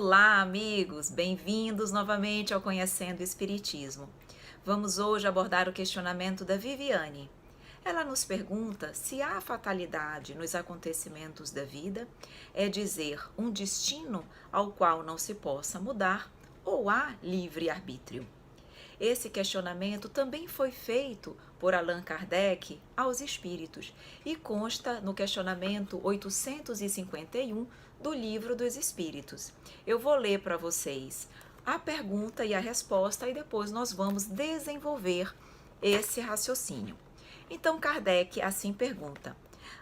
Olá, amigos! Bem-vindos novamente ao Conhecendo o Espiritismo. Vamos hoje abordar o questionamento da Viviane. Ela nos pergunta se há fatalidade nos acontecimentos da vida, é dizer, um destino ao qual não se possa mudar, ou há livre-arbítrio? Esse questionamento também foi feito por Allan Kardec aos espíritos e consta no questionamento 851 do Livro dos Espíritos. Eu vou ler para vocês a pergunta e a resposta e depois nós vamos desenvolver esse raciocínio. Então, Kardec assim pergunta: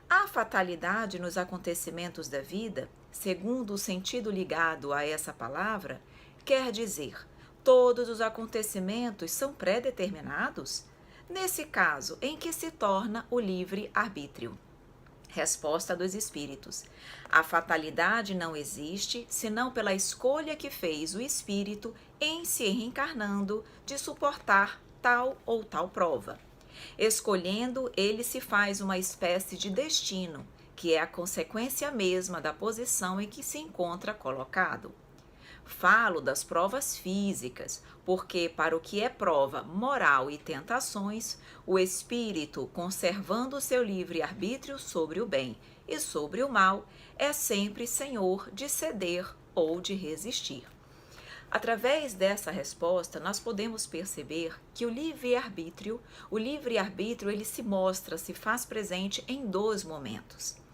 há fatalidade nos acontecimentos da vida, segundo o sentido ligado a essa palavra? Quer dizer, todos os acontecimentos são pré-determinados? Nesse caso, em que se torna o livre-arbítrio? Resposta dos espíritos: a fatalidade não existe senão pela escolha que fez o espírito em se reencarnando de suportar tal ou tal prova. Escolhendo, ele se faz uma espécie de destino, que é a consequência mesma da posição em que se encontra colocado. Falo das provas físicas, porque para o que é prova moral e tentações, o espírito, conservando seu livre-arbítrio sobre o bem e sobre o mal, é sempre senhor de ceder ou de resistir. Através dessa resposta, nós podemos perceber que o livre-arbítrio ele se mostra, se faz presente em dois momentos.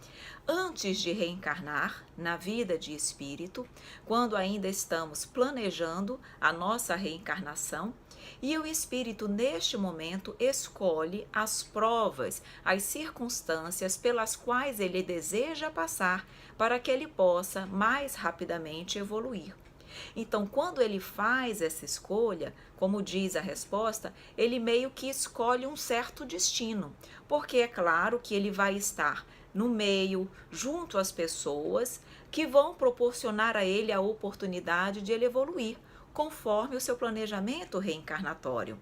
Antes de reencarnar na vida de espírito, quando ainda estamos planejando a nossa reencarnação, e o espírito neste momento escolhe as provas, as circunstâncias pelas quais ele deseja passar para que ele possa mais rapidamente evoluir. Então, quando ele faz essa escolha, como diz a resposta, ele meio que escolhe um certo destino, porque é claro que ele vai estar no meio, junto às pessoas que vão proporcionar a ele a oportunidade de ele evoluir, conforme o seu planejamento reencarnatório.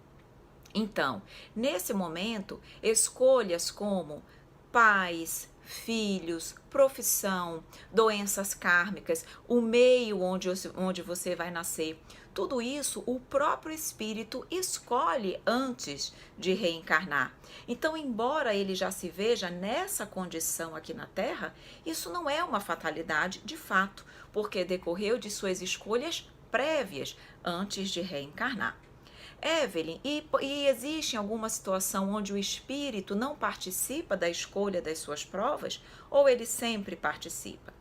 Então, nesse momento, escolhas como pais, filhos, profissão, doenças kármicas, o meio onde você vai nascer, tudo isso o próprio espírito escolhe antes de reencarnar. Então, embora ele já se veja nessa condição aqui na Terra, isso não é uma fatalidade de fato, porque decorreu de suas escolhas prévias antes de reencarnar. Evelyn, e existe alguma situação onde o espírito não participa da escolha das suas provas ou ele sempre participa?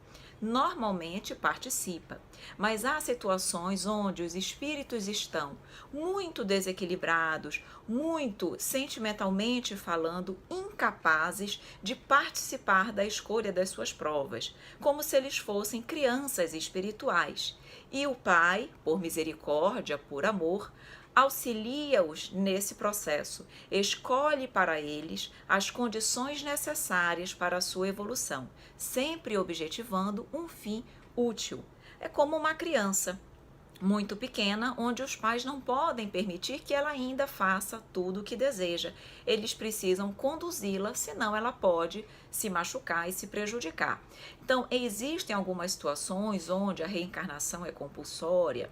Normalmente participa, mas há situações onde os espíritos estão muito desequilibrados, muito sentimentalmente falando, incapazes de participar da escolha das suas provas, como se eles fossem crianças espirituais. E o Pai, por misericórdia, por amor, auxilia-os nesse processo, escolhe para eles as condições necessárias para a sua evolução, sempre objetivando um fim útil. É como uma criança muito pequena, onde os pais não podem permitir que ela ainda faça tudo o que deseja. Eles precisam conduzi-la, senão ela pode se machucar e se prejudicar. Então, existem algumas situações onde a reencarnação é compulsória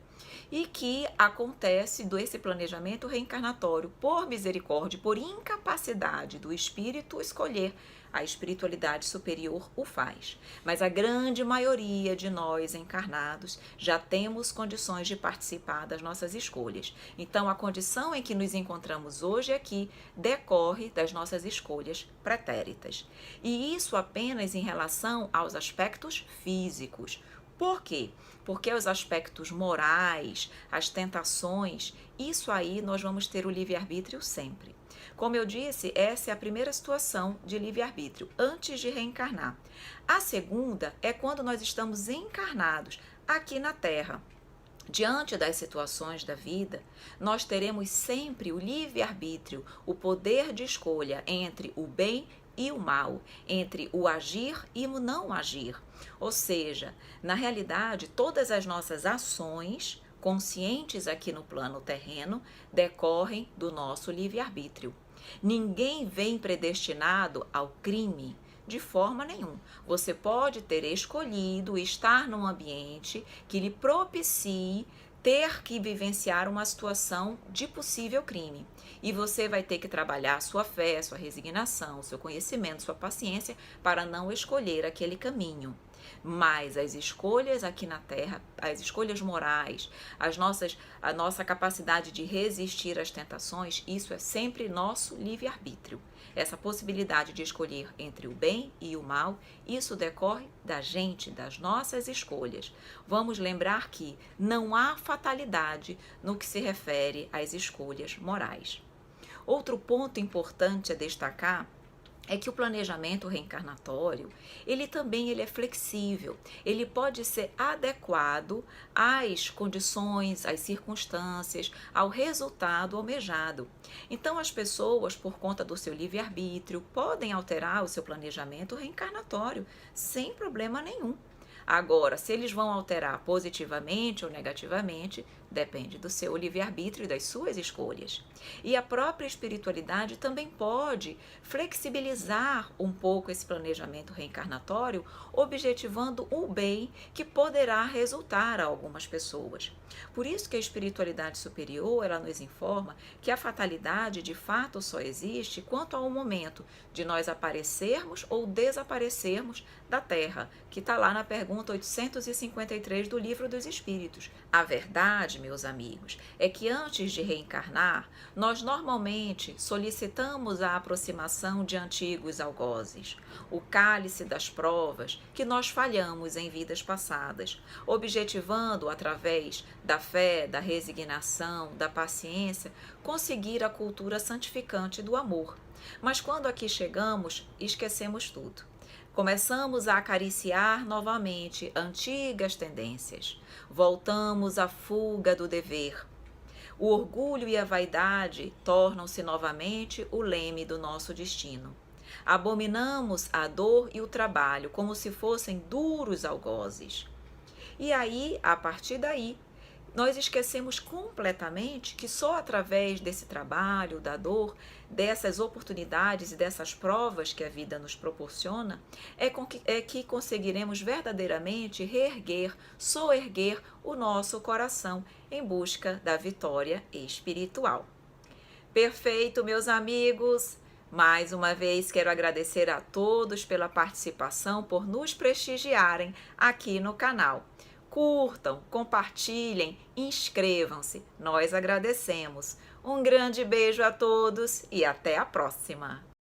e que acontece desse planejamento reencarnatório por misericórdia, por incapacidade do espírito escolher. A espiritualidade superior o faz. Mas a grande maioria de nós encarnados já temos condições de participar das nossas escolhas. Então, a condição em que nos encontramos hoje aqui decorre das nossas escolhas pretéritas. E isso apenas em relação aos aspectos físicos. Por quê? Porque os aspectos morais, as tentações, isso aí nós vamos ter o livre-arbítrio sempre. Como eu disse, essa é a primeira situação de livre-arbítrio, antes de reencarnar. A segunda é quando nós estamos encarnados aqui na Terra. Diante das situações da vida, nós teremos sempre o livre-arbítrio, o poder de escolha entre o bem e o mal, entre o agir e o não agir. Ou seja, na realidade, todas as nossas ações conscientes aqui no plano terreno decorrem do nosso livre-arbítrio. Ninguém vem predestinado ao crime, De forma nenhuma. Você pode ter escolhido estar num ambiente que lhe propicie ter que vivenciar uma situação de possível crime. E você vai ter que trabalhar sua fé, sua resignação, seu conhecimento, sua paciência para não escolher aquele caminho. Mas as escolhas aqui na Terra, as escolhas morais, a nossa capacidade de resistir às tentações, isso é sempre nosso livre-arbítrio. Essa possibilidade de escolher entre o bem e o mal, isso decorre da gente, das nossas escolhas. Vamos lembrar que não há fatalidade no que se refere às escolhas morais. Outro ponto importante a destacar é que o planejamento reencarnatório, ele é flexível, ele pode ser adequado às condições, às circunstâncias, ao resultado almejado. Então, as pessoas, por conta do seu livre-arbítrio, podem alterar o seu planejamento reencarnatório sem problema nenhum. Agora, se eles vão alterar positivamente ou negativamente, depende do seu livre-arbítrio e das suas escolhas. E a própria espiritualidade também pode flexibilizar um pouco esse planejamento reencarnatório, objetivando o bem que poderá resultar a algumas pessoas. Por isso que a espiritualidade superior, ela nos informa que a fatalidade de fato só existe quanto ao momento de nós aparecermos ou desaparecermos da Terra, que está lá na pergunta 853 do Livro dos Espíritos. A verdade, meus amigos, é que antes de reencarnar, nós normalmente solicitamos a aproximação de antigos algozes, o cálice das provas que nós falhamos em vidas passadas, objetivando, através da fé, da resignação, da paciência, conseguir a cultura santificante do amor. Mas quando aqui chegamos, esquecemos tudo. Começamos a acariciar novamente antigas tendências. Voltamos à fuga do dever. O orgulho e a vaidade tornam-se novamente o leme do nosso destino. Abominamos a dor e o trabalho como se fossem duros algozes. E aí, a partir daí, nós esquecemos completamente que só através desse trabalho, da dor, dessas oportunidades e dessas provas que a vida nos proporciona, é que conseguiremos verdadeiramente reerguer, soerguer o nosso coração em busca da vitória espiritual. Perfeito, meus amigos! Mais uma vez quero agradecer a todos pela participação, por nos prestigiarem aqui no canal. Curtam, compartilhem, inscrevam-se. Nós agradecemos. Um grande beijo a todos e até a próxima!